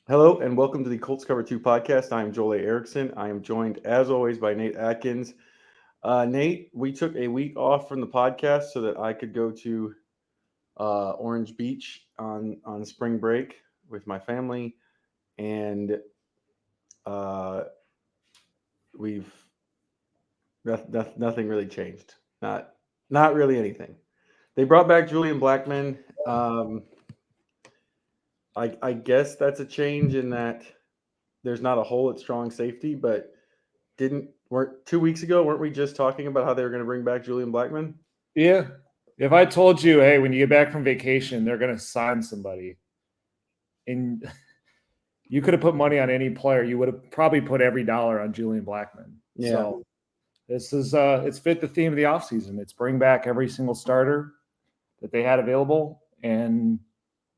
Hello and welcome to the Colts Cover-2 Podcast. I am Joel A. Erickson. I am joined, as always, by Nate Atkins. Nate, we took a week off from the podcast so that I could go to Orange Beach on spring break with my family, and uh, we've nothing really changed. Not really anything. They brought back Julian Blackmon. I guess that's a change in that there's not a hole at strong safety, but weren't 2 weeks ago, weren't we just talking about how they were going to bring back Julian Blackmon? Yeah. If I told you, hey, when you get back from vacation, they're going to sign somebody, and you could have put money on any player, you would have probably put every dollar on Julian Blackmon. Yeah. So this is it's fit the theme of the offseason. It's bring back every single starter that they had available, and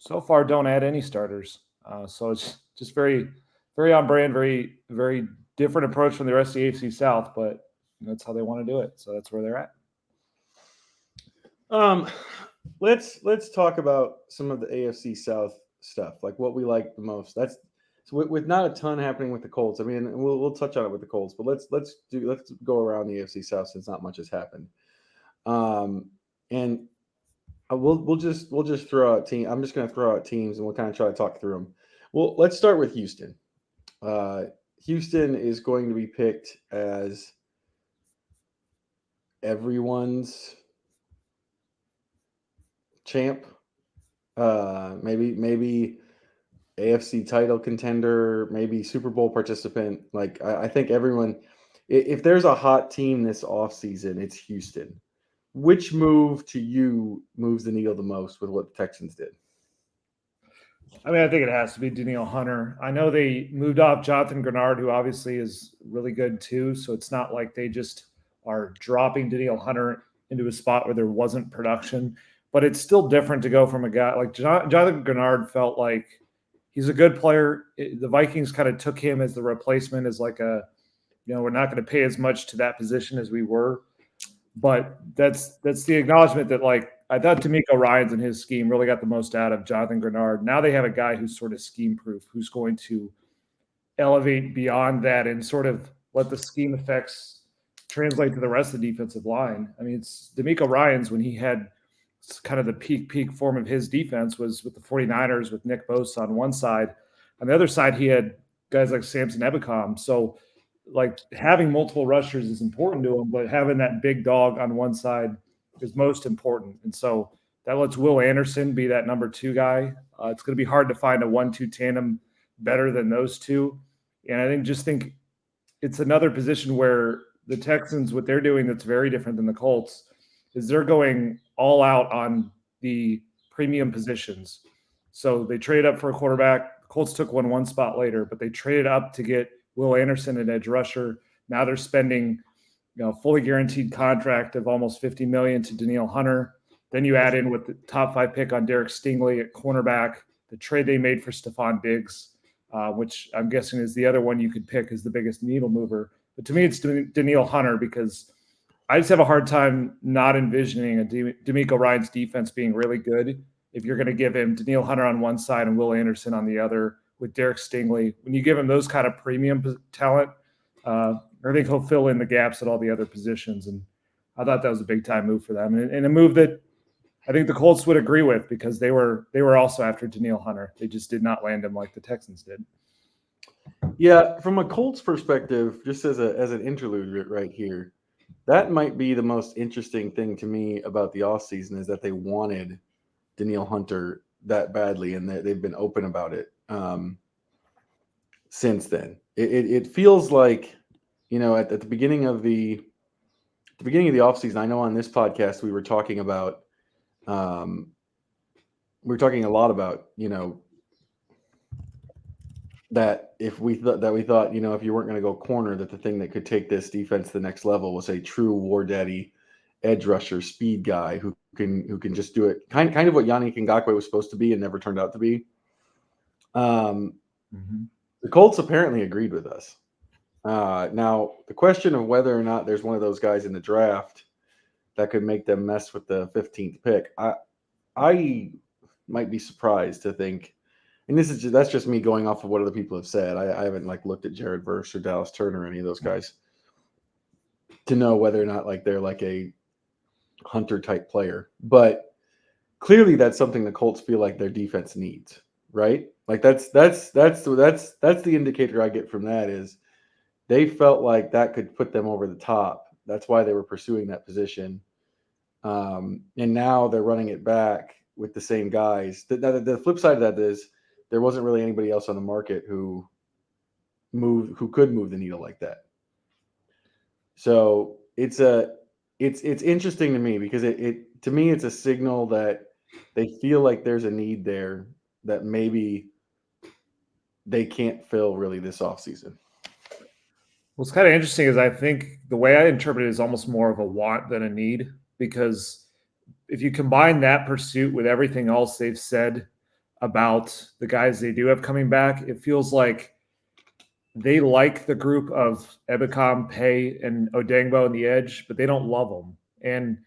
so far don't add any starters. So it's just very, very on brand, very, very different approach from the rest of the AFC South, but that's how they want to do it. So that's where they're at. Let's talk about some of the AFC South stuff, like what we like the most. That's so with not a ton happening with the Colts. I mean, we'll touch on it with the Colts, but let's go around the AFC South since not much has happened. And we'll just throw out team. I'm just going to throw out teams, and we'll kind of try to talk through them. Well, let's start with Houston. Houston is going to be picked as everyone's champ, maybe AFC title contender, maybe Super Bowl participant. Like I think everyone, if there's a hot team this offseason, it's Houston. Which move to you moves the needle the most with what the Texans did? I mean, I think it has to be Danielle Hunter. I know they moved off Jonathan Grenard, who obviously is really good too. So it's not like they just are dropping Danielle Hunter into a spot where there wasn't production. But it's still different to go from a guy like Jonathan Grenard. Felt like he's a good player. The Vikings kind of took him as the replacement, as like we're not going to pay as much to that position as we were. But that's the acknowledgement that, like, I thought D'Amico Ryans and his scheme really got the most out of Jonathan Grenard. Now they have a guy who's sort of scheme-proof, who's going to elevate beyond that and sort of let the scheme effects translate to the rest of the defensive line. I mean, it's D'Amico Ryans, when he had kind of the peak form of his defense, was with the 49ers with Nick Bosa on one side. On the other side, he had guys like Samson Ebukam. So, like, having multiple rushers is important to him, but having that big dog on one side is most important. And so that lets Will Anderson be that number two guy. It's going to be hard to find a 1-2 tandem better than those two. And I think it's another position where the Texans, what they're doing that's very different than the Colts, is they're going all out on the premium positions. So they trade up for a quarterback. The Colts took one spot later, but they traded up to get Will Anderson, an edge rusher. Now they're spending, fully guaranteed contract of almost $50 million to Danielle Hunter. Then you add in with the top 5 pick on Derek Stingley at cornerback, the trade they made for Stephon Diggs, which I'm guessing is the other one you could pick as the biggest needle mover. But to me, it's Danielle Hunter, because I just have a hard time not envisioning a D'Amico Ryans defense being really good if you're going to give him Danielle Hunter on one side and Will Anderson on the other with Derek Stingley. When you give him those kind of premium talent, I think he'll fill in the gaps at all the other positions. And I thought that was a big-time move for them, and a move that I think the Colts would agree with, because they were also after Danielle Hunter. They just did not land him like the Texans did. Yeah, from a Colts perspective, just as an interlude right here, that might be the most interesting thing to me about the offseason, is that they wanted Danielle Hunter that badly, and they've been open about it since then. It feels like, at the beginning of the offseason, I know on this podcast we were talking about we were talking a lot about, that if we thought, if you weren't going to go corner, that the thing that could take this defense to the next level was a true war daddy edge rusher, speed guy who can just do it. Kind of what Yannick Ngakoue was supposed to be and never turned out to be. The Colts apparently agreed with us. Now, the question of whether or not there's one of those guys in the draft that could make them mess with the 15th pick, I might be surprised to think. and that's just me going off of what other people have said. I haven't like looked at Jared Verse or Dallas Turner or any of those guys to know whether or not like they're like a Hunter type player. But clearly that's something the Colts feel like their defense needs, right? Like that's the indicator I get from that is they felt like that could put them over the top. That's why they were pursuing that position. And now they're running it back with the same guys. The flip side of that is there wasn't really anybody else on the market who could move the needle like that. So it's interesting to me because it to me it's a signal that they feel like there's a need there that maybe they can't fill really this offseason. What's kind of interesting is I think the way I interpret it is almost more of a want than a need, because if you combine that pursuit with everything else they've said about the guys they do have coming back, it feels like they like the group of Ebicom, Pay, and Odengbo on the edge, but they don't love them. And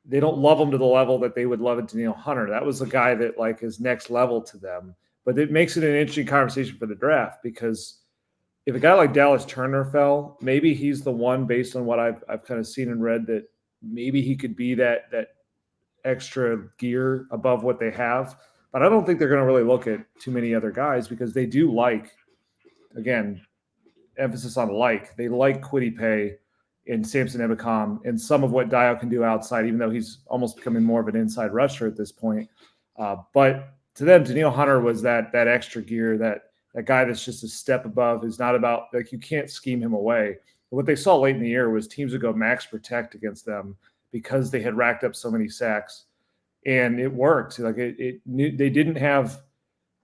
they don't love him to the level that they would love it to Danielle Hunter. That was a guy that like is next level to them. But it makes it an interesting conversation for the draft, because if a guy like Dallas Turner fell, maybe he's the one, based on what I've kind of seen and read, that maybe he could be that extra gear above what they have. But I don't think they're going to really look at too many other guys, because they do like, again, emphasis on like, they like Kwity Paye and Samson Ebicom and some of what Dio can do outside, even though he's almost becoming more of an inside rusher at this point. But to them, Danielle Hunter was that extra gear, that guy that's just a step above, is not about, like, you can't scheme him away. But what they saw late in the year was teams would go max protect against them because they had racked up so many sacks, and it worked. Like they didn't have,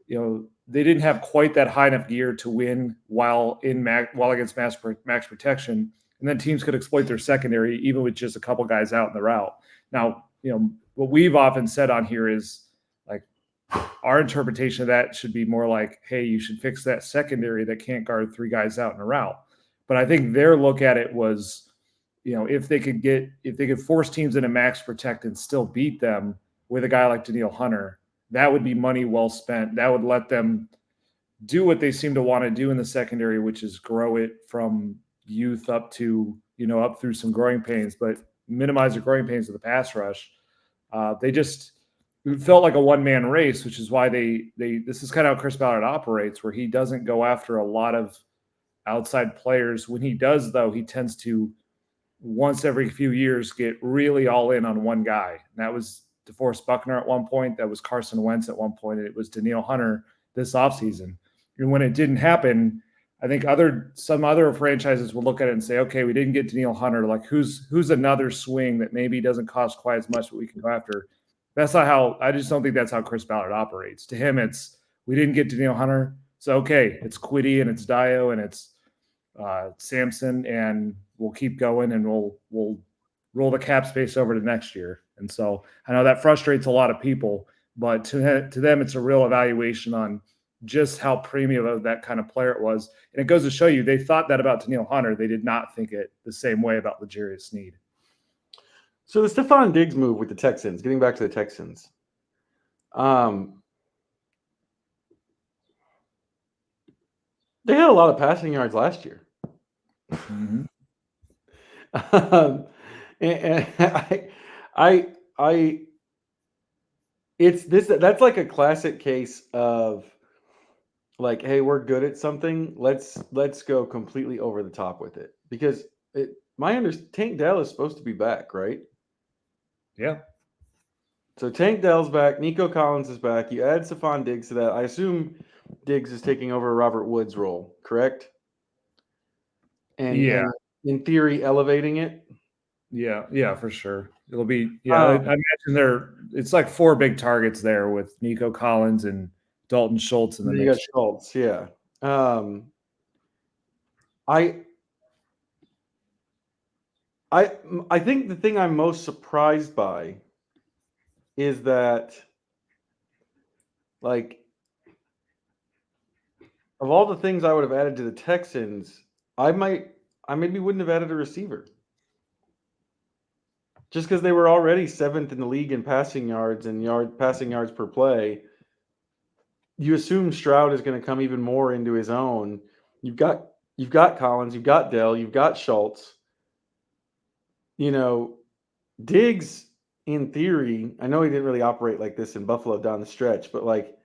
they didn't have quite that high enough gear to win while against max protection. And then teams could exploit their secondary even with just a couple guys out in the route. Now, what we've often said on here is, like, our interpretation of that should be more like, hey, you should fix that secondary that can't guard three guys out in a route. But I think their look at it was, if they could force teams into max protect and still beat them with a guy like Danielle Hunter, that would be money well spent. That would let them do what they seem to want to do in the secondary, which is grow it from youth up to, up through some growing pains, but minimize the growing pains of the pass rush. It felt like a one-man race, which is why this is kind of how Chris Ballard operates, where he doesn't go after a lot of outside players. When he does, though, he tends to, once every few years, get really all in on one guy. And that was DeForest Buckner at one point. That was Carson Wentz at one point. And it was Danielle Hunter this offseason. And when it didn't happen, I think some other franchises will look at it and say, okay, we didn't get Danielle Hunter. Like, who's another swing that maybe doesn't cost quite as much, but we can go after? That's not how – I just don't think that's how Chris Ballard operates. To him, it's, we didn't get Danielle Hunter, so okay, it's Kwity and it's Dio and it's Samson, and we'll keep going, and we'll roll the cap space over to next year. And so I know that frustrates a lot of people, but to them, it's a real evaluation on just how premium of that kind of player it was. And it goes to show you, they thought that about Danielle Hunter. They did not think it the same way about L'Jarius Sneed. So the Stephon Diggs move with the Texans, getting back to the Texans. They had a lot of passing yards last year. Mm-hmm. And that's like a classic case of, like, hey, we're good at something. Let's go completely over the top with it, because Tank Dell is supposed to be back, right? Yeah. So Tank Dell's back. Nico Collins is back. You add Stephon Diggs to that. I assume Diggs is taking over Robert Woods' role, correct? And in theory, elevating it. Yeah, for sure. It'll be, I imagine it's like four big targets there with Nico Collins and Dalton Schultz in the mix. You got Schultz, yeah. I think the thing I'm most surprised by is that, like, of all the things I would have added to the Texans, I maybe wouldn't have added a receiver. Just because they were already 7th in the league in passing yards and passing yards per play. you assume Stroud is going to come even more into his own. You've got Collins, you've got Dell, you've got Schultz. Diggs, in theory, I know he didn't really operate like this in Buffalo down the stretch, but like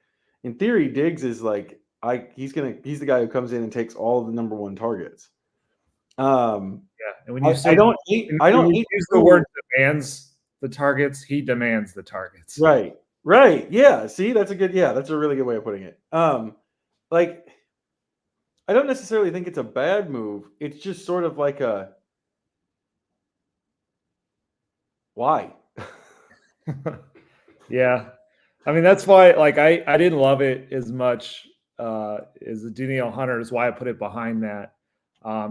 in theory, Diggs is like he's the guy who comes in and takes all the number one targets. And when you I don't hate use the word demands the targets, he demands the targets. Right. Yeah. See, that's a really good way of putting it. Like I don't necessarily think it's a bad move. It's just sort of like a why? Yeah. I mean, that's why like I didn't love it as much as the Danielle Hunter is why I put it behind that.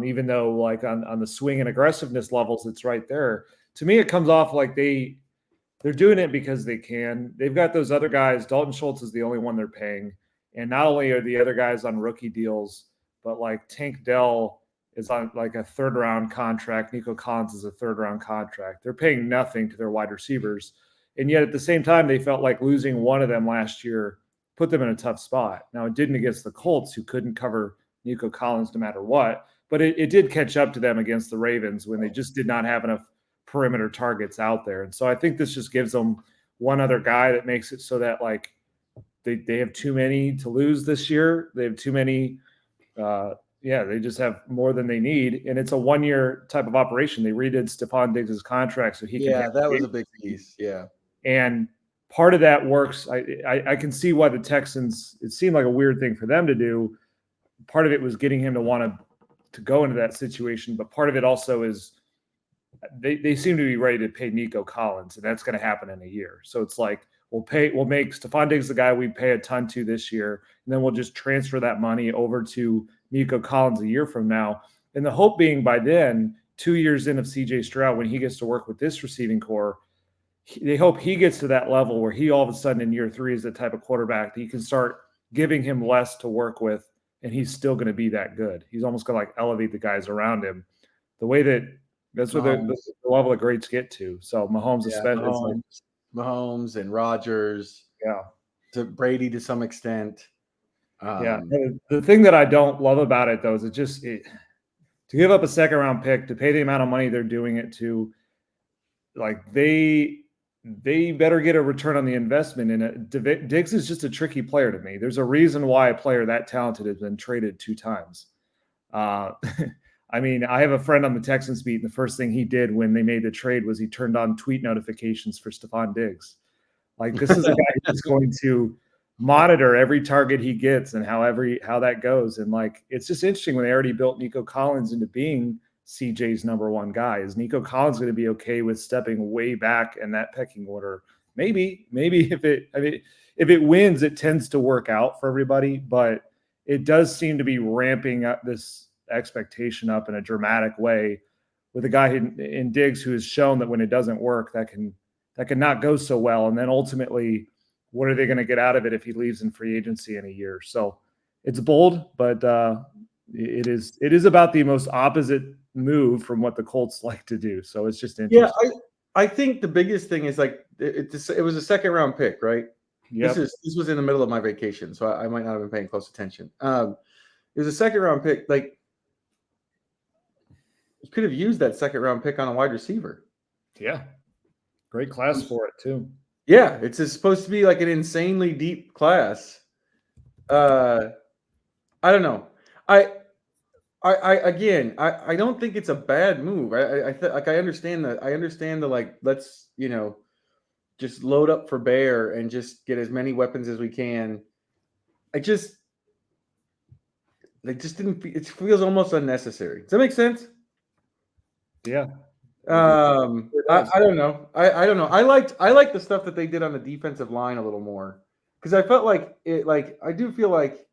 Even though like on the swing and aggressiveness levels, it's right there. To me, it comes off like they're doing it because they can. They've got those other guys. Dalton Schultz is the only one they're paying. And not only are the other guys on rookie deals, but like Tank Dell is on like a third round contract. Nico Collins is a third round contract. They're paying nothing to their wide receivers. And yet at the same time, they felt like losing one of them last year put them in a tough spot. Now, it didn't against the Colts, who couldn't cover Nico Collins no matter what, but it did catch up to them against the Ravens when they just did not have enough perimeter targets out there. And so I think this just gives them one other guy that makes it so that like they have too many to lose this year. They have too many. They just have more than they need. And it's a 1-year type of operation. They redid Stephon Diggs' contract so he can. Yeah, that was a big piece. Yeah. And part of that works. I can see why the Texans, it seemed like a weird thing for them to do. Part of it was getting him to want to go into that situation. But part of it also is they seem to be ready to pay Nico Collins, and that's going to happen in a year. So it's like, we'll make Stephon Diggs the guy we pay a ton to this year, and then we'll just transfer that money over to Nico Collins a year from now. And the hope being by then, 2 years in of CJ Stroud, when he gets to work with this receiving core, they hope he gets to that level where he all of a sudden in year 3 is the type of quarterback that you can start giving him less to work with, and he's still going to be that good. He's almost going to like elevate the guys around him. The way that's what the level of greats get to. So Mahomes, especially Mahomes and Rodgers, to Brady to some extent. The thing that I don't love about it though is to give up a second round pick to pay the amount of money they're doing it to, like they better get a return on the investment in it. Diggs is just a tricky player to me. There's a reason why a player that talented has been traded 2 times. I mean, I have a friend on the Texans beat, and the first thing he did when they made the trade was he turned on tweet notifications for Stephon Diggs. Like, this is a guy who's going to monitor every target he gets and how that goes. And like, it's just interesting when they already built Nico Collins into being CJ's number 1 guy. Is Nico Collins going to be okay with stepping way back in that pecking order? Maybe if it wins, it tends to work out for everybody, but it does seem to be ramping up this expectation up in a dramatic way with a guy in Diggs who has shown that when it doesn't work, that can not go so well. And then ultimately, what are they going to get out of it if he leaves in free agency in a year? So it's bold, but it is about the most opposite move from what the Colts like to do. So it's just interesting. Yeah, I think the biggest thing is like it was a second round pick, right? Yep. This was in the middle of my vacation, so I might not have been paying close attention. It was a second round pick. Like, you could have used that second round pick on a wide receiver. Yeah. Great class for it too. Yeah, it's supposed to be like an insanely deep class. I don't know. I don't think it's a bad move. I understand that. I understand the like, let's, just load up for bear and just get as many weapons as we can. It just didn't. It feels almost unnecessary. Does that make sense? Yeah. I don't know. I don't know. I liked the stuff that they did on the defensive line a little more, because I felt like it. Like, I do feel like,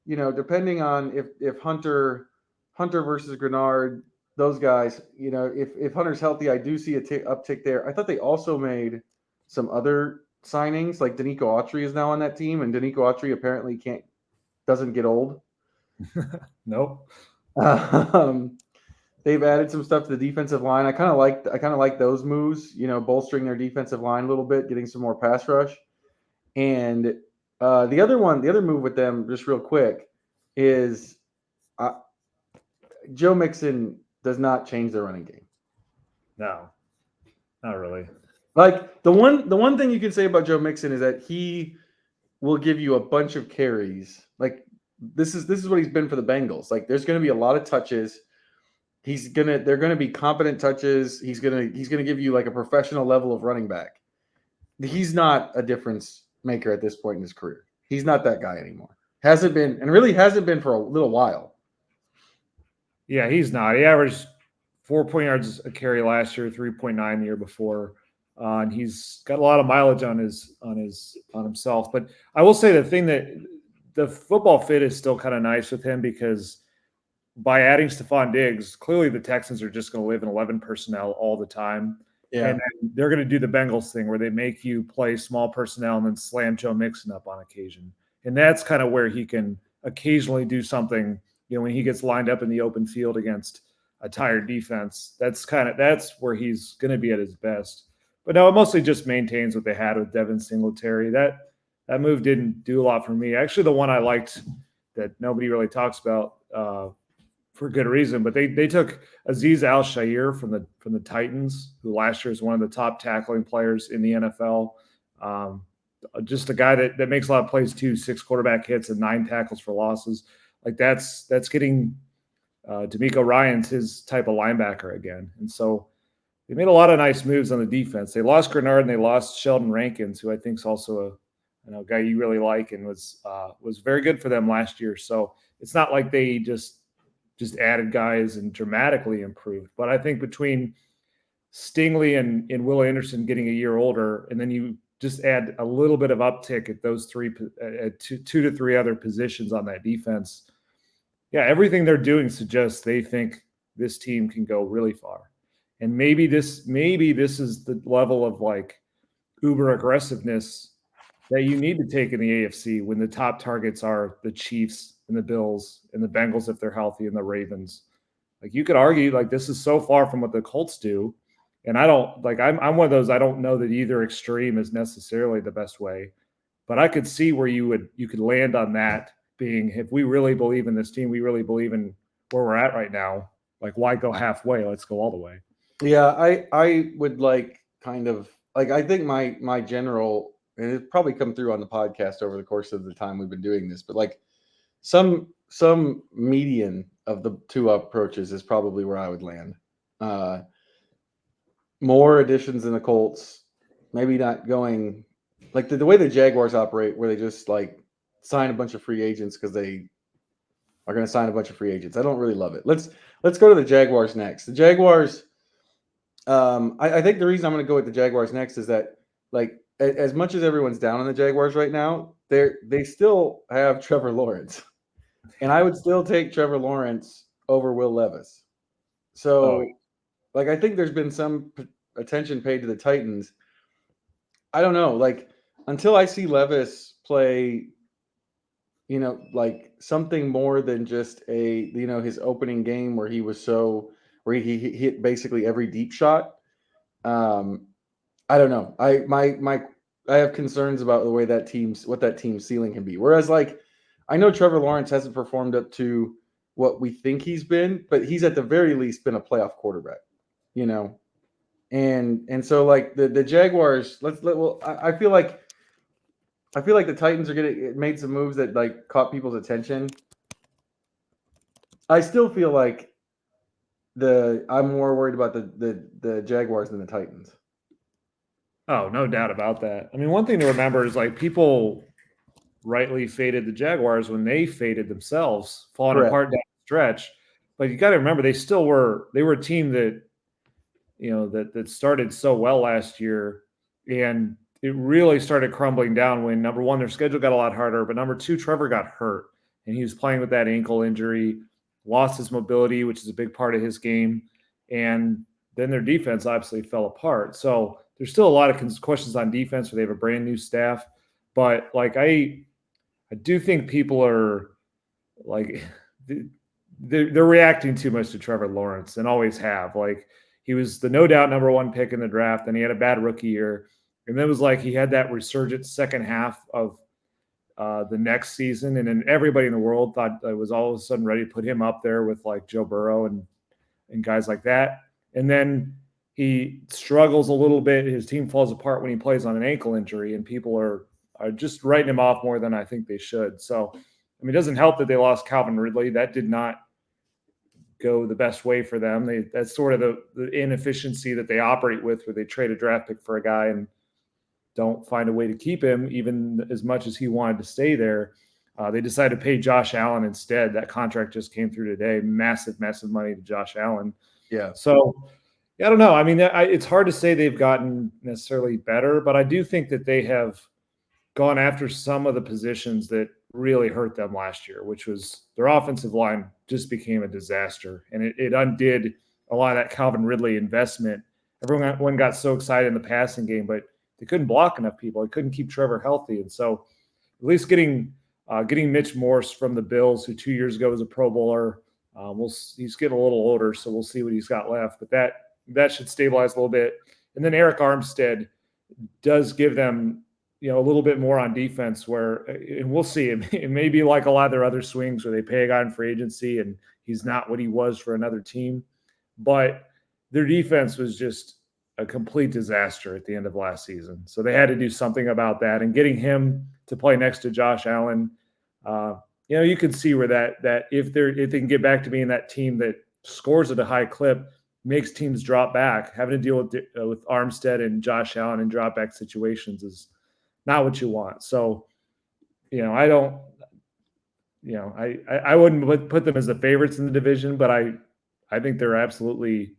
depending on if Hunter versus Grenard, those guys, if Hunter's healthy, I do see a uptick there. I thought they also made some other signings, like Danico Autry is now on that team, and Danico Autry apparently doesn't get old. Nope. They've added some stuff to the defensive line. I kind of like those moves, bolstering their defensive line a little bit, getting some more pass rush. And The other move with them, just real quick, is Joe Mixon does not change the running game. No, not really. Like the one thing you can say about Joe Mixon is that he will give you a bunch of carries. Like this is what he's been for the Bengals. Like there's going to be a lot of touches. They're gonna be competent touches. He's gonna give you like a professional level of running back. He's not a difference maker at this point in his career. He's not that guy anymore. Hasn't been, and really hasn't been for a little while. Yeah, he's not. He averaged 4 yards a carry last year, 3.9 the year before. And he's got a lot of mileage on himself. But I will say the thing that the football fit is still kind of nice with him because by adding Stephon Diggs, clearly the Texans are just going to live in 11 personnel all the time. Yeah. And then they're going to do the Bengals thing where they make you play small personnel and then slam Joe Mixon up on occasion. And that's kind of where he can occasionally do something, when he gets lined up in the open field against a tired defense. That's where he's going to be at his best. But no, it mostly just maintains what they had with Devin Singletary. That move didn't do a lot for me. Actually, the one I liked that nobody really talks about for good reason, but they took Azeez Al-Shaair from the Titans, who last year was one of the top tackling players in the NFL. Just a guy that makes a lot of plays too, 6 quarterback hits and 9 tackles for losses. Like that's getting D'Amico Ryans his type of linebacker again. And so they made a lot of nice moves on the defense. They lost Grenard and they lost Sheldon Rankins, who I think is also a guy you really like and was very good for them last year. So it's not like they just added guys and dramatically improved. But I think between Stingley and Will Anderson getting a year older, and then you just add a little bit of uptick at those two to three other positions on that defense. Yeah, everything they're doing suggests they think this team can go really far. And maybe this is the level of like uber aggressiveness that you need to take in the AFC when the top targets are the Chiefs and the Bills and the Bengals if they're healthy and the Ravens. Like you could argue like this is so far from what the Colts do. And I don't like I'm one of those, I don't know that either extreme is necessarily the best way. But I could see where you could land on that being, if we really believe in this team, we really believe in where we're at right now, like why go halfway? Let's go all the way. Yeah, I would like kind of like I think my general, and it's probably come through on the podcast over the course of the time we've been doing this, but like some median of the two approaches is probably where I would land. More additions in the Colts, maybe not going like the way the Jaguars operate, where they just like sign a bunch of free agents because they are going to sign a bunch of free agents. I don't really love it. Let's go to the Jaguars next. The Jaguars. I think the reason I'm going to go with the Jaguars next is that like as much as everyone's down on the Jaguars right now, they still have Trevor Lawrence, and I would still take Trevor Lawrence over Will Levis. So, like I think there's been some attention paid to the Titans. I don't know, like until I see Levis play, like something more than just his opening game where he hit basically every deep shot. I don't know. I have concerns about the way what that team's ceiling can be. Whereas like I know Trevor Lawrence hasn't performed up to what we think he's been, but he's at the very least been a playoff quarterback, And so like the Jaguars, I feel like the Titans are made some moves that like caught people's attention. I still feel like I'm more worried about the Jaguars than the Titans. Oh, no doubt about that. I mean, one thing to remember is like people rightly faded the Jaguars when they faded themselves, falling Correct. apart down the stretch. But you got to remember they were a team that that started so well last year, and it really started crumbling down when number one, their schedule got a lot harder, but number two, Trevor got hurt and he was playing with that ankle injury, lost his mobility, which is a big part of his game. And then their defense obviously fell apart. So there's still a lot of questions on defense where they have a brand new staff. But like, I do think people are like, they're reacting too much to Trevor Lawrence and always have. Like, he was the no doubt number one pick in the draft, and he had a bad rookie year. And then it was like he had that resurgent second half of the next season. And then everybody in the world thought I was all of a sudden ready to put him up there with like Joe Burrow and guys like that. And then he struggles a little bit. His team falls apart when he plays on an ankle injury, and people are just writing him off more than I think they should. So, I mean, it doesn't help that they lost Calvin Ridley. That did not go the best way for them. That's sort of the inefficiency that they operate with, where they trade a draft pick for a guy and don't find a way to keep him, even as much as he wanted to stay there. They decided to pay Josh Allen instead. That contract just came through today. Massive, massive money to Josh Allen. Yeah. So, I don't know. I mean, it's hard to say they've gotten necessarily better, but I do think that they have gone after some of the positions that really hurt them last year, which was their offensive line just became a disaster. And it undid a lot of that Calvin Ridley investment. Everyone got so excited in the passing game, but they couldn't block enough people. They couldn't keep Trevor healthy. And so at least getting Mitch Morse from the Bills, who 2 years ago was a Pro Bowler, he's getting a little older, so we'll see what he's got left. But that should stabilize a little bit. And then Eric Armstead does give them, a little bit more on defense and we'll see. It may be like a lot of their other swings where they pay a guy in free agency and he's not what he was for another team. But their defense was just a complete disaster at the end of last season. So they had to do something about that. And getting him to play next to Josh Allen, you can see where that if they can get back to being that team that scores at a high clip, makes teams drop back, having to deal with Armstead and Josh Allen in drop back situations is not what you want. So, I don't, I wouldn't put them as the favorites in the division, but I think they're absolutely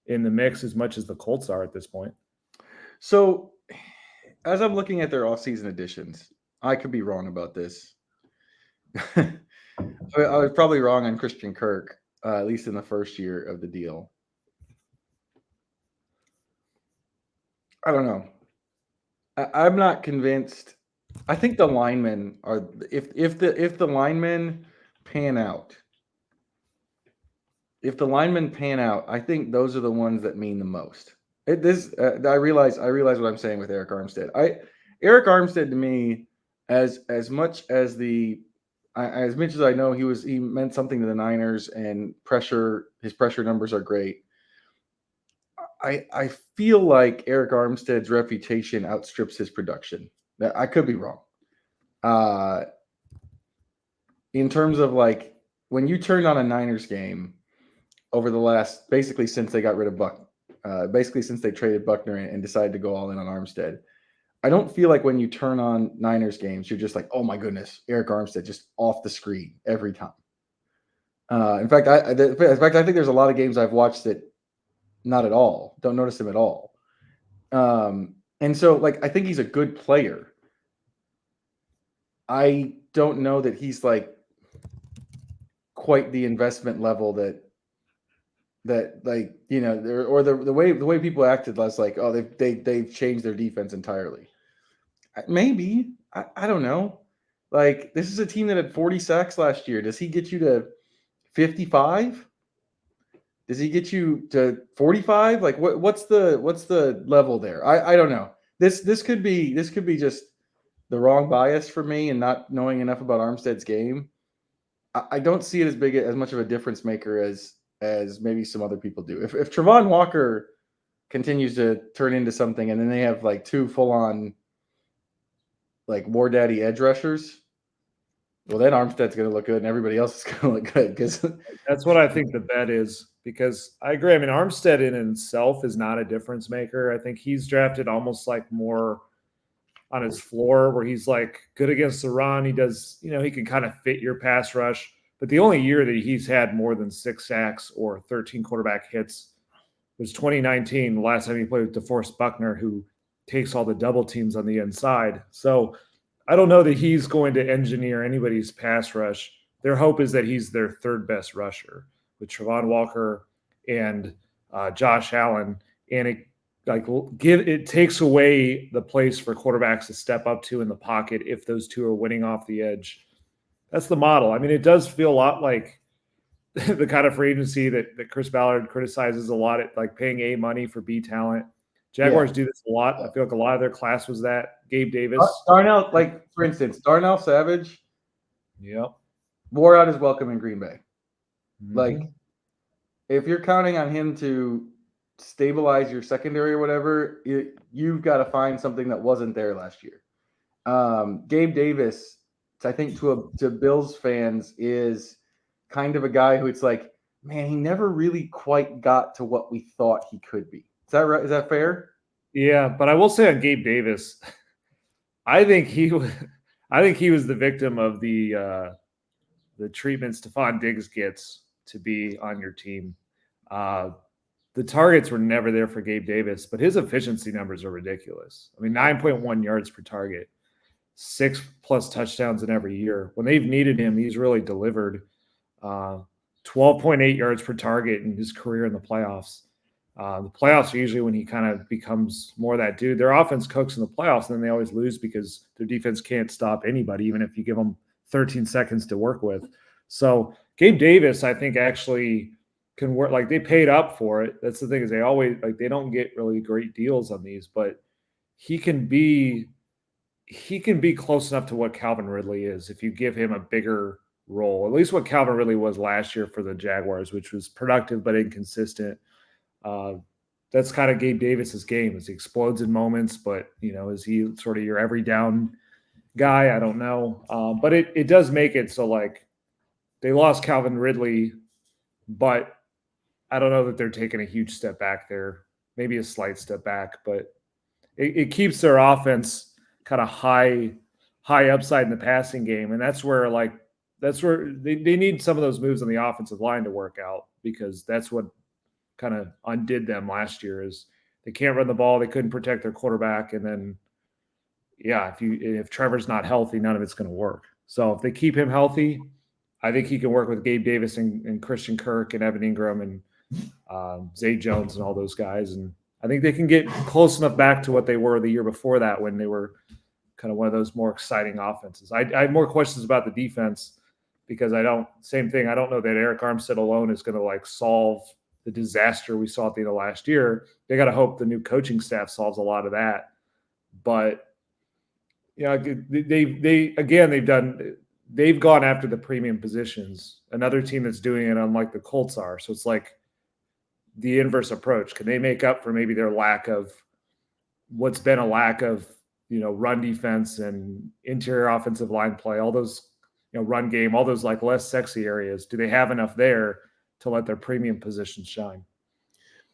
in the mix as much as the Colts are at this point. So as I'm looking at their offseason additions, I could be wrong about this. I was probably wrong on Christian Kirk, at least in the first year of the deal. I don't know. I'm not convinced. I think the linemen are if the linemen pan out. If the linemen pan out, I think those are the ones that mean the most. I realize what I'm saying with Eric Armstead. Eric Armstead to me, as much as I know he meant something to the Niners, and his pressure numbers are great. I feel like Eric Armstead's reputation outstrips his production. I could be wrong. In terms of like when you turned on a Niners game over the last, basically since they got rid of since they traded Buckner and decided to go all in on Armstead, I don't feel like when you turn on Niners games, you're just like, oh my goodness, Eric Armstead just off the screen every time. In fact, I think there's a lot of games I've watched that not at all. Don't notice him at all. And so, like, I think he's a good player. I don't know that he's like quite the investment level that like, or the way people acted last, like, oh, they've changed their defense entirely. Maybe. I don't know. Like, this is a team that had 40 sacks last year. Does he get you to 55? Does he get you to 45? Like, what's the level there? I don't know. This could be just the wrong bias for me and not knowing enough about Armstead's game. I don't see it as much of a difference maker as maybe some other people do. If Travon Walker continues to turn into something, and then they have like two full-on like war daddy edge rushers, well, then Armstead's going to look good and everybody else is going to look good. Because that's what I think the bet is, because I agree. I mean, Armstead in himself is not a difference maker. I think he's drafted almost like more on his floor, where he's like good against the run. He does, he can kind of fit your pass rush. But the only year that he's had more than 6 sacks or 13 quarterback hits was 2019, the last time he played with DeForest Buckner, who takes all the double teams on the inside. So I don't know that he's going to engineer anybody's pass rush. Their hope is that he's their third best rusher with Travon Walker and Josh Allen. And it takes away the place for quarterbacks to step up to in the pocket if those two are winning off the edge. That's the model. I mean, it does feel a lot like the kind of free agency that Chris Ballard criticizes a lot, at like paying A money for B talent. Jaguars do this a lot. I feel like a lot of their class was that. Gabe Davis. Darnell, like, for instance, Darnell Savage wore out his welcome in Green Bay. Like, if you're counting on him to stabilize your secondary or whatever, you've got to find something that wasn't there last year. Gabe Davis, I think to Bills fans, is kind of a guy who it's like, man, he never really quite got to what we thought he could be. Is that right? Is that fair? Yeah, but I will say on Gabe Davis, I think he was the victim of the treatment Stephon Diggs gets to be on your team. The targets were never there for Gabe Davis, but his efficiency numbers are ridiculous. I mean, 9.1 yards per target, 6+ touchdowns in every year. When they've needed him, he's really delivered. 12.8 yards per target in his career in the playoffs. The playoffs are usually when he kind of becomes more that dude. Their offense cooks in the playoffs, and then they always lose because their defense can't stop anybody, even if you give them 13 seconds to work with. So Gabe Davis, I think, actually can work. Like, they paid up for it. That's the thing, is they always, like, they don't get really great deals on these, but he can be close enough to what Calvin Ridley is if you give him a bigger role, at least what Calvin Ridley was last year for the Jaguars, which was productive but inconsistent. That's kind of Gabe Davis's game, is he explodes in moments, but, is he sort of your every down guy? I don't know. But it does make it so, like, they lost Calvin Ridley, but I don't know that they're taking a huge step back there, maybe a slight step back, but it keeps their offense kind of high upside in the passing game. And that's where they need some of those moves on the offensive line to work out, because that's what kind of undid them last year, is they can't run the ball. They couldn't protect their quarterback. And then, if Trevor's not healthy, none of it's going to work. So if they keep him healthy, I think he can work with Gabe Davis and Christian Kirk and Evan Ingram and Zay Jones and all those guys. And I think they can get close enough back to what they were the year before that, when they were kind of one of those more exciting offenses. I have more questions about the defense, because I don't know that Eric Armstead alone is going to, like, solve the disaster we saw at the end of last year. They got to hope the new coaching staff solves a lot of that. But they've gone after the premium positions. Another team that's doing it, unlike the Colts are. So it's like the inverse approach. Can they make up for maybe their lack of what's been a lack of, run defense and interior offensive line play, all those, run game, all those, like, less sexy areas? Do they have enough there to let their premium positions shine?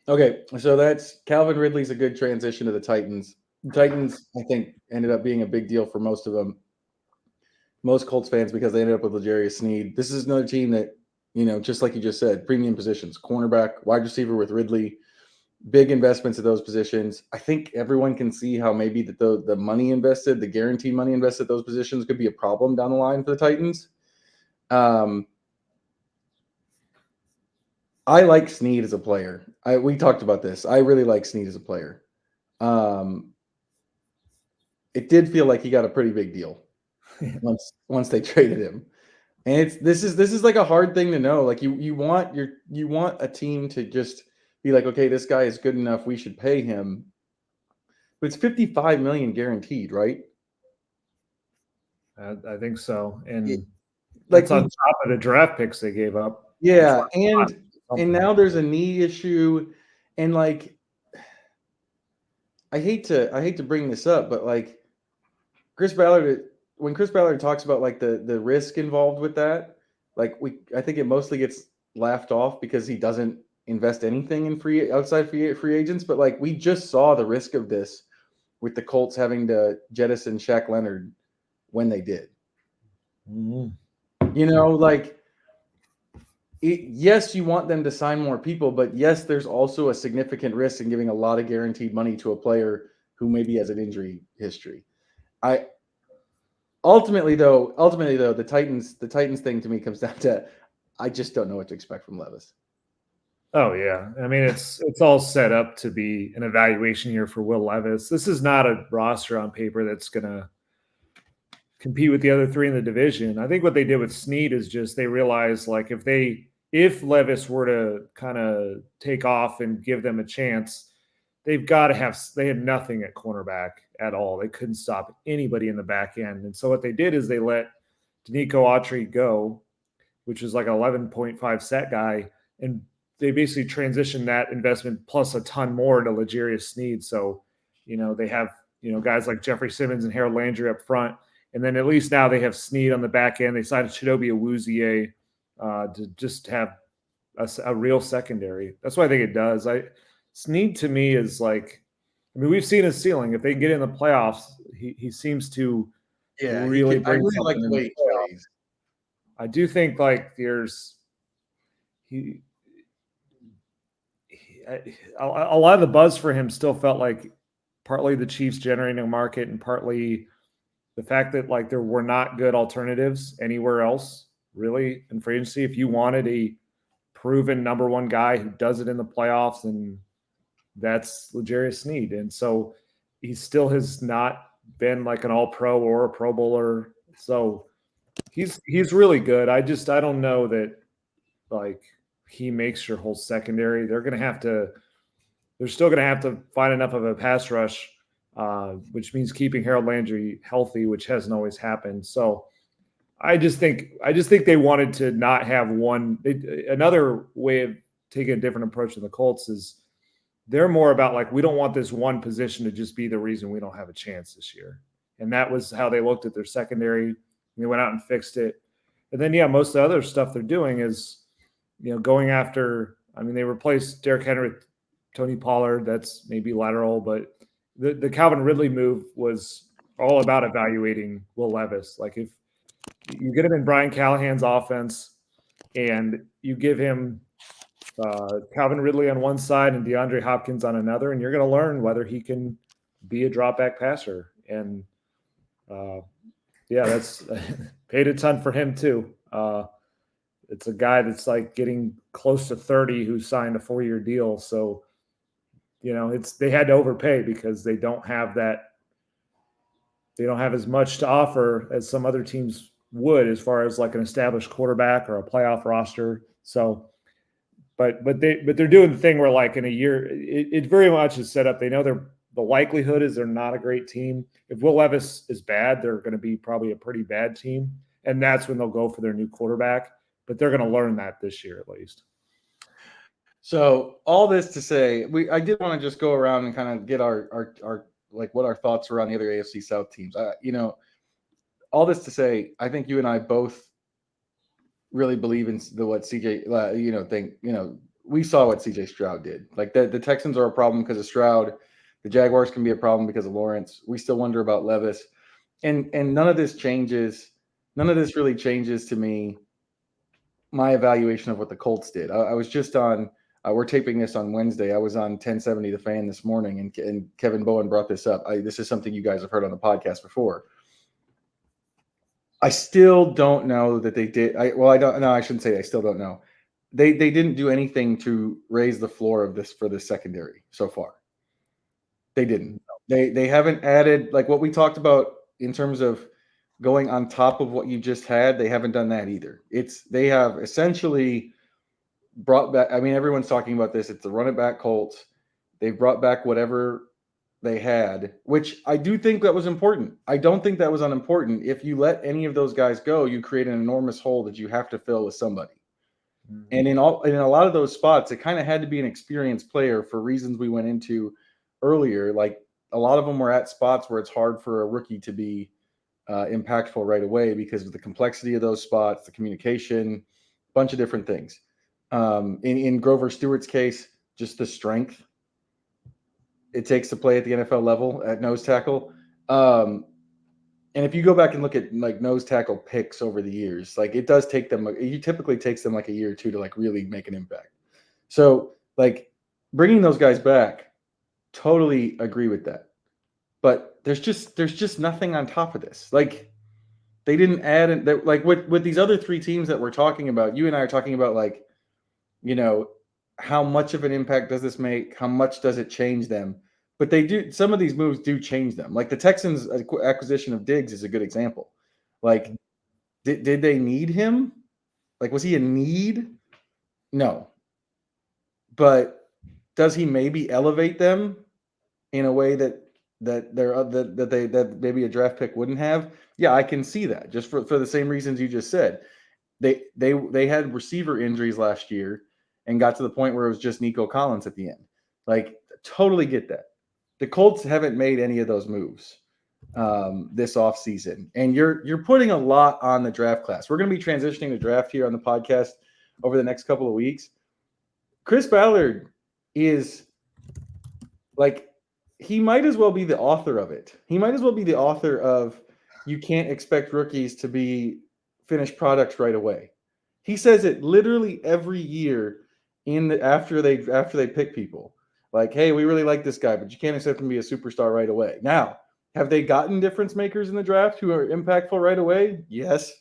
Okay, so that's Calvin Ridley's a good transition to the Titans. The Titans, I think, ended up being a big deal for most of them, most Colts fans, because they ended up with L'Jarius Sneed. This is another team that, just like you just said, premium positions, cornerback, wide receiver with Ridley, big investments at those positions. I think everyone can see how maybe the money invested, the guaranteed money invested at those positions, could be a problem down the line for the Titans. I like Sneed as a player. We talked about this. I really like Sneed as a player. It did feel like he got a pretty big deal once they traded him. And this is like a hard thing to know. Like, you want a team to just be like, okay, this guy is good enough, we should pay him. But it's $55 million guaranteed, right? I think so. And that's on top of the draft picks they gave up. Yeah, and now there's a knee issue, and, like, I hate to bring this up, but, like, when Chris Ballard talks about, like, the risk involved with that, like, I think it mostly gets laughed off because he doesn't invest anything in outside free agents. But, like, we just saw the risk of this with the Colts having to jettison Shaq Leonard when they did. Like, yes, you want them to sign more people, but yes, there's also a significant risk in giving a lot of guaranteed money to a player who maybe has an injury history. Ultimately though, the Titans thing to me comes down to, I just don't know what to expect from Levis. Oh yeah, I mean, it's all set up to be an evaluation year for Will Levis. This is not a roster on paper that's going to compete with the other three in the division. I think what they did with Sneed is just they realized, like, if Levis were to kind of take off and give them a chance, they've got to have. They had nothing at cornerback at all. They couldn't stop anybody in the back end. And so what they did is they let Danico Autry go, which is like an 11.5 set guy, and they basically transitioned that investment plus a ton more to L'Jarius Sneed. So, they have, guys like Jeffrey Simmons and Harold Landry up front. And then at least now they have Sneed on the back end. They signed Chidobe Awuzie to just have a real secondary. That's what I think it does. Sneed to me is like, we've seen his ceiling. If they get in the playoffs, he seems to really bring something like the way he plays. I do think like there's a lot of the buzz for him still felt like partly the Chiefs generating a market and partly the fact that like there were not good alternatives anywhere else really in free agency. If you wanted a proven number one guy who does it in the playoffs, and that's L'Jarius Sneed. And so he still has not been like an all-pro or a Pro Bowler. So he's really good. I don't know that like he makes your whole secondary. They're still going to have to find enough of a pass rush, which means keeping Harold Landry healthy, which hasn't always happened. So I just think they wanted to not have one. Another way of taking a different approach than the Colts is they're more about like, we don't want this one position to just be the reason we don't have a chance this year. And that was how they looked at their secondary. They went out and fixed it. And then, most of the other stuff they're doing is, going after, they replaced Derrick Henry with Tony Pollard. That's maybe lateral, but the Calvin Ridley move was all about evaluating Will Levis. Like if you get him in Brian Callahan's offense and you give him Calvin Ridley on one side and DeAndre Hopkins on another, and you're going to learn whether he can be a drop back passer. And that's paid a ton for him too. It's a guy that's like getting close to 30 who signed a 4-year deal. So, they had to overpay because they don't have that. They don't have as much to offer as some other teams would, as far as like an established quarterback or a playoff roster. So, but they're doing the thing where like in a year, it very much is set up. They know the likelihood is they're not a great team. If Will Levis is bad, they're going to be probably a pretty bad team. And that's when they'll go for their new quarterback. But they're going to learn that this year at least. So all this to say, I did want to just go around and kind of get our like what our thoughts were on the other AFC South teams. All this to say, I think you and I both really believe in what CJ, think, we saw what CJ Stroud did. Like the Texans are a problem because of Stroud. The Jaguars can be a problem because of Lawrence. We still wonder about Levis. And none of this changes. None of this really changes to me my evaluation of what the Colts did. I was just on, we're taping this on Wednesday. I was on 1070 The Fan this morning, and Kevin Bowen brought this up. This is something you guys have heard on the podcast before. I still don't know that they did. I shouldn't say I still don't know. They didn't do anything to raise the floor of this for the secondary so far. They didn't. They haven't added like what we talked about in terms of going on top of what you just had. They haven't done that either. They have essentially brought back. Everyone's talking about this. It's the run it back Colts. They've brought back whatever they had, which I do think that was important. I don't think that was unimportant. If you let any of those guys go, you create an enormous hole that you have to fill with somebody. Mm-hmm. And in a lot of those spots, it kind of had to be an experienced player for reasons we went into earlier. Like a lot of them were at spots where it's hard for a rookie to be impactful right away because of the complexity of those spots, the communication, a bunch of different things. In Grover Stewart's case, just the strength it takes to play at the NFL level at nose tackle. And if you go back and look at like nose tackle picks over the years, like it typically takes them like a year or two to like really make an impact. So like bringing those guys back, totally agree with that. But there's just nothing on top of this. Like they didn't add like with these other three teams that we're talking about, you and I are talking about like, how much of an impact does this make? How much does it change them? But some of these moves do change them. Like the Texans acquisition of Diggs is a good example. Like, did they need him? Like, was he a need? No. But does he maybe elevate them in a way that maybe a draft pick wouldn't have. Yeah, I can see that just for the same reasons you just said. They had receiver injuries last year and got to the point where it was just Nico Collins at the end. Like, totally get that. The Colts haven't made any of those moves this offseason. And you're putting a lot on the draft class. We're going to be transitioning to draft here on the podcast over the next couple of weeks. Chris Ballard is like, he might as well be the author of it. He might as well be the author of you can't expect rookies to be finished products right away. He says it literally every year after they pick people. Like, hey, we really like this guy, but you can't expect him to be a superstar right away. Now, have they gotten difference makers in the draft who are impactful right away? Yes.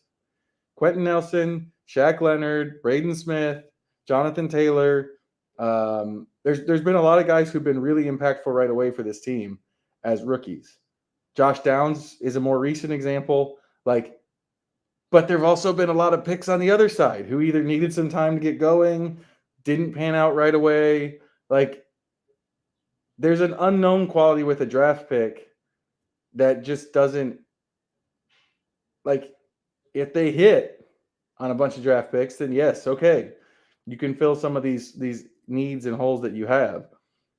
Quentin Nelson, Shaq Leonard, Braden Smith, Jonathan Taylor. There's been a lot of guys who've been really impactful right away for this team as rookies. Josh Downs is a more recent example. But there have also been a lot of picks on the other side who either needed some time to get going, didn't pan out right away. Like, there's an unknown quality with a draft pick that just doesn't, like, if they hit on a bunch of draft picks, then yes, okay, you can fill some of these needs and holes that you have.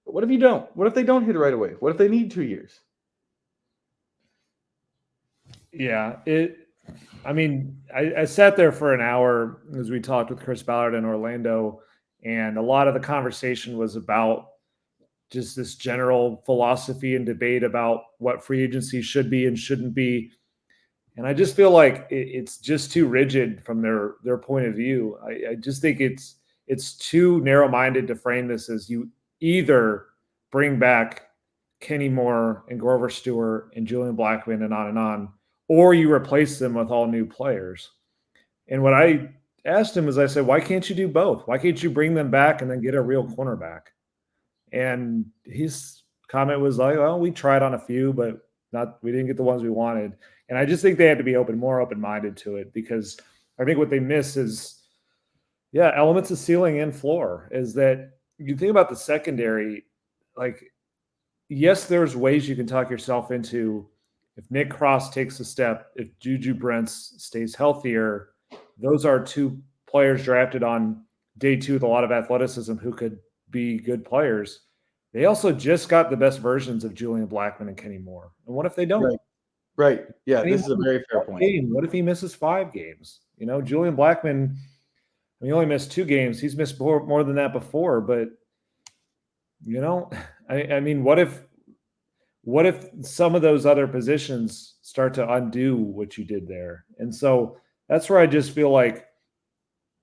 But what if you don't? What if they don't hit it right away? What if they need 2 years? Yeah, I sat there for an hour as we talked with Chris Ballard in Orlando, and a lot of the conversation was about just this general philosophy and debate about what free agency should be and shouldn't be. And I just feel like it's just too rigid from their point of view. I just think it's too narrow-minded to frame this as you either bring back Kenny Moore and Grover Stewart and Julian Blackmon and on, or you replace them with all new players. And what I asked him is, I said, why can't you do both? Why can't you bring them back and then get a real cornerback? And his comment was like, well, we tried on a few, but we didn't get the ones we wanted. And I just think they had to be more open-minded to it, because I think what they miss is, elements of ceiling and floor. Is that you think about the secondary, like, yes, there's ways you can talk yourself into. If Nick Cross takes a step, if Juju Brents stays healthier, those are two players drafted on day 2 with a lot of athleticism who could be good players. They also just got the best versions of Julian Blackmon and Kenny Moore. And what if they don't? Right. Yeah, this is a very fair point. What if he misses 5 games? Julian Blackmon, he only missed 2 games. He's missed more than that before. But, what if some of those other positions start to undo what you did there? And so that's where I just feel like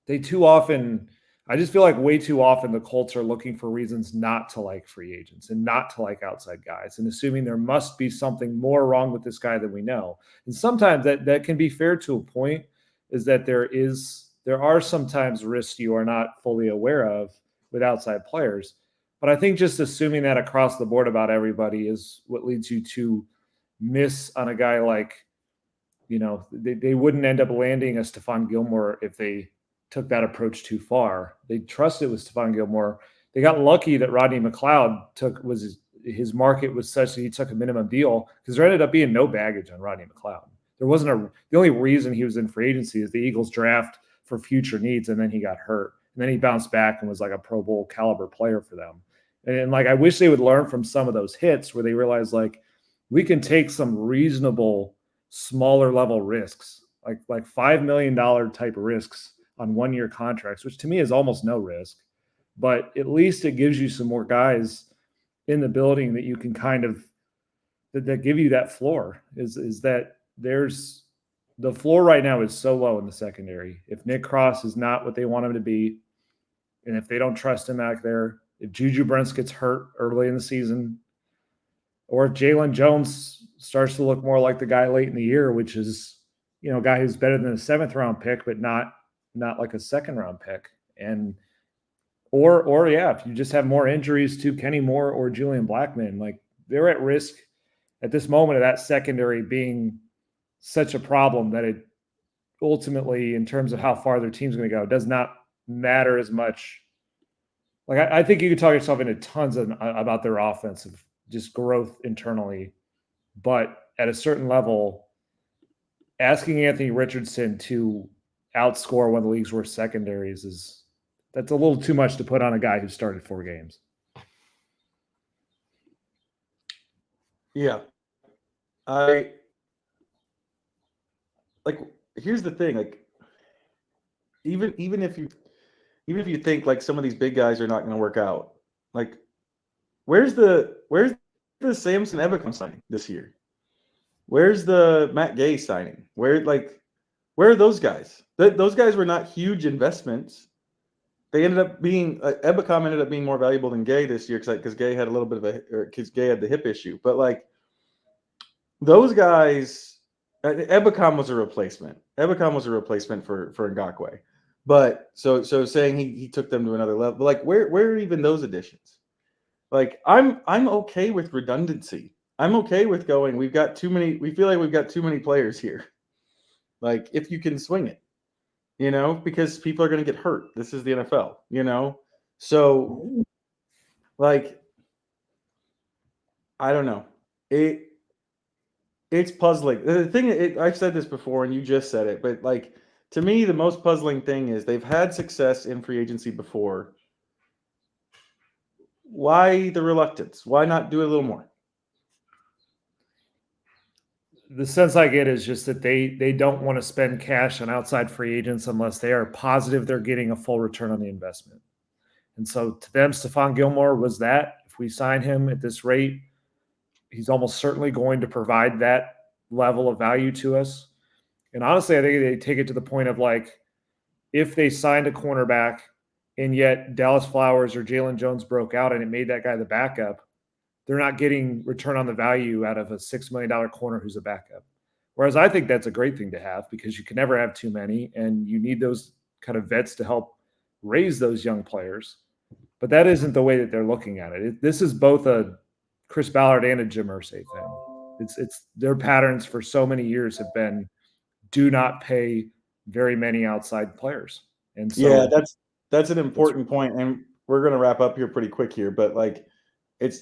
way too often the Colts are looking for reasons not to like free agents and not to like outside guys, and assuming there must be something more wrong with this guy than we know. And sometimes that can be fair to a point, is that there are sometimes risks you are not fully aware of with outside players. But I think just assuming that across the board about everybody is what leads you to miss on a guy like, they wouldn't end up landing a Stephon Gilmore if they took that approach too far. They trusted with Stephon Gilmore. They got lucky that Rodney McLeod his market was such that he took a minimum deal, because there ended up being no baggage on Rodney McLeod. The only reason he was in free agency is the Eagles draft for future needs, and then he got hurt. And then he bounced back and was like a Pro Bowl caliber player for them. And I wish they would learn from some of those hits where they realize, like, we can take some reasonable, smaller level risks, like $5 million type of risks on 1-year contracts, which to me is almost no risk. But at least it gives you some more guys in the building that you can kind of that give you that floor. Is that there's the floor right now is so low in the secondary. If Nick Cross is not what they want him to be, and if they don't trust him back there, if Juju Brents gets hurt early in the season, or if Jalen Jones starts to look more like the guy late in the year, which is, a guy who's better than a 7th round pick, but not like a 2nd round pick. And, if you just have more injuries to Kenny Moore or Julian Blackmon, like, they're at risk at this moment of that secondary being such a problem that it ultimately, in terms of how far their team's going to go, does not matter as much. Like, I think you could talk yourself into tons about their offensive just growth internally. But at a certain level, asking Anthony Richardson to outscore one of the league's worst secondaries that's a little too much to put on a guy who started 4 games. Yeah. Here's the thing, like even if you think like some of these big guys are not going to work out, like where's the Samson Ebukam signing this year? Where's the Matt Gay signing? Where are those guys? Those guys were not huge investments. They ended up being Ebukam ended up being more valuable than Gay this year because Gay had a little bit of because Gay had the hip issue. But like those guys, Ebukam was a replacement. Ebukam was a replacement for Ngakoue. But so saying he took them to another level. But like where are even those additions? Like I'm okay with redundancy. I'm okay with going. We feel like we've got too many players here. Like if you can swing it, because people are going to get hurt. This is the NFL, So like I don't know. It's puzzling. The thing I've said this before and you just said it, but like to me the most puzzling thing is they've had success in free agency before. Why the reluctance? Why not do a little more? The sense I get is just that they don't want to spend cash on outside free agents unless they are positive they're getting a full return on the investment. And so to them, Stephon Gilmore was that. If we sign him at this rate, he's almost certainly going to provide that level of value to us. And honestly, I think they take it to the point of like, if they signed a cornerback and yet Dallas Flowers or Jalen Jones broke out and it made that guy the backup, they're not getting return on the value out of a $6 million corner who's a backup. Whereas I think that's a great thing to have because you can never have too many and you need those kind of vets to help raise those young players. But that isn't the way that they're looking at it. This is both a Chris Ballard and a Jim Irsay thing. It's their patterns for so many years have been do not pay very many outside players. And so yeah, that's an important point, and we're going to wrap up here pretty quick here, but like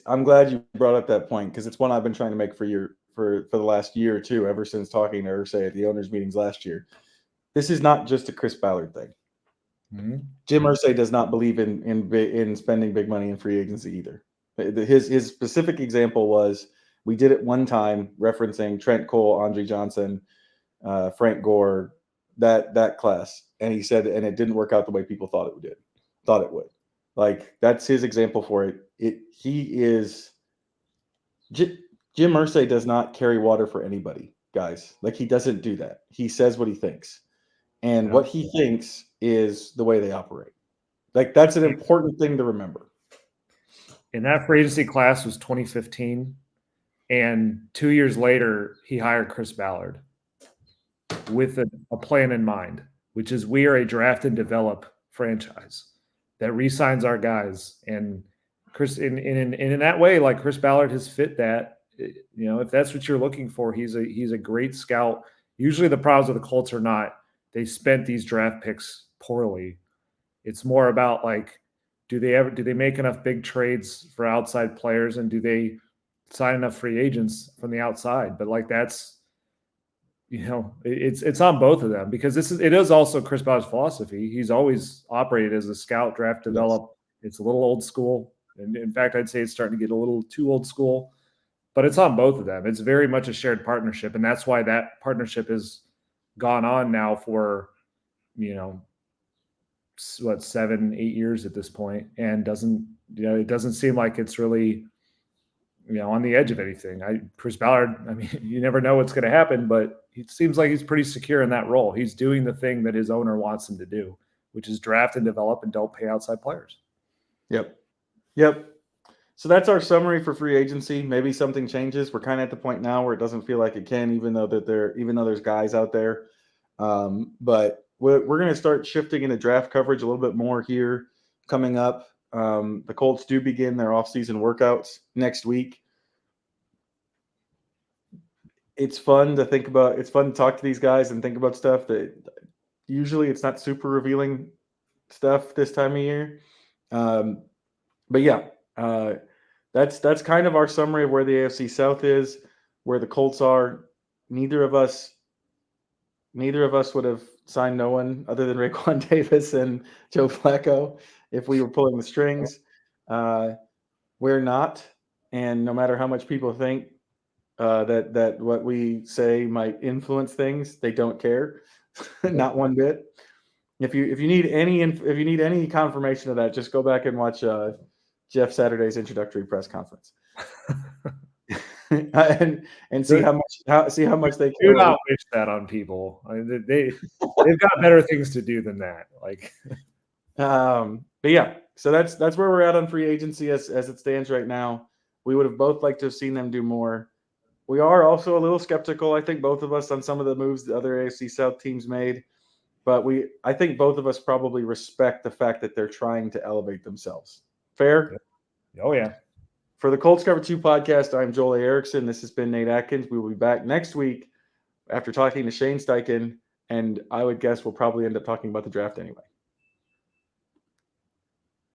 I'm glad you brought up that point because it's one I've been trying to make for the last year or two, ever since talking to Irsay at the owners' meetings last year. This is not just a Chris Ballard thing. Mm-hmm. Jim Irsay does not believe in spending big money in free agency either. His specific example was we did it one time, referencing Trent Cole, Andre Johnson, Frank Gore, that class, and he said, and it didn't work out the way people thought it would. Like that's his example for it. Jim Irsay does not carry water for anybody, guys. Like he doesn't do that. He says what he thinks, and what he thinks is the way they operate. Like that's an important thing to remember. And that free agency class was 2015, and 2 years later he hired Chris Ballard with a plan in mind, which is we are a draft and develop franchise that re-signs our guys. And Chris, in that way, like Chris Ballard has fit that. If that's what you're looking for, he's a great scout. Usually the problems with the Colts are not they spent these draft picks poorly. It's more about like, do they make enough big trades for outside players, and do they sign enough free agents from the outside? But like that's, it's on both of them because it is also Chris Ballard's philosophy. He's always operated as a scout, draft, develop. Yes. It's a little old school. And in fact, I'd say it's starting to get a little too old school, but it's on both of them. It's very much a shared partnership. And that's why that partnership has gone on now for, 7-8 years at this point, and it doesn't seem like it's really, on the edge of anything. Chris Ballard, you never know what's going to happen, but it seems like he's pretty secure in that role. He's doing the thing that his owner wants him to do, which is draft and develop and don't pay outside players. Yep. So that's our summary for free agency. Maybe something changes. We're kind of at the point now where it doesn't feel like it can, even though there's guys out there. But we're going to start shifting into draft coverage a little bit more here coming up. The Colts do begin their offseason workouts next week. It's fun to think about. It's fun to talk to these guys and think about stuff that usually it's not super revealing stuff this time of year. But yeah, that's kind of our summary of where the AFC South is, where the Colts are. Neither of us would have signed no one other than Raekwon Davis and Joe Flacco if we were pulling the strings. We're not, and no matter how much people think that what we say might influence things, they don't care, not one bit. If you need any confirmation of that, just go back and watch Jeff Saturday's introductory press conference, and see how much they care. Do not wish that on people. I mean, they've got better things to do than that. Like, but yeah, so that's where we're at on free agency as it stands right now. We would have both liked to have seen them do more. We are also a little skeptical, I think, both of us, on some of the moves the other AFC South teams made. But I think both of us probably respect the fact that they're trying to elevate themselves. Fair? Oh, yeah. For the Colts Cover-2 Podcast, I'm Joel A. Erickson. This has been Nate Atkins. We will be back next week after talking to Shane Steichen, and I would guess we'll probably end up talking about the draft anyway.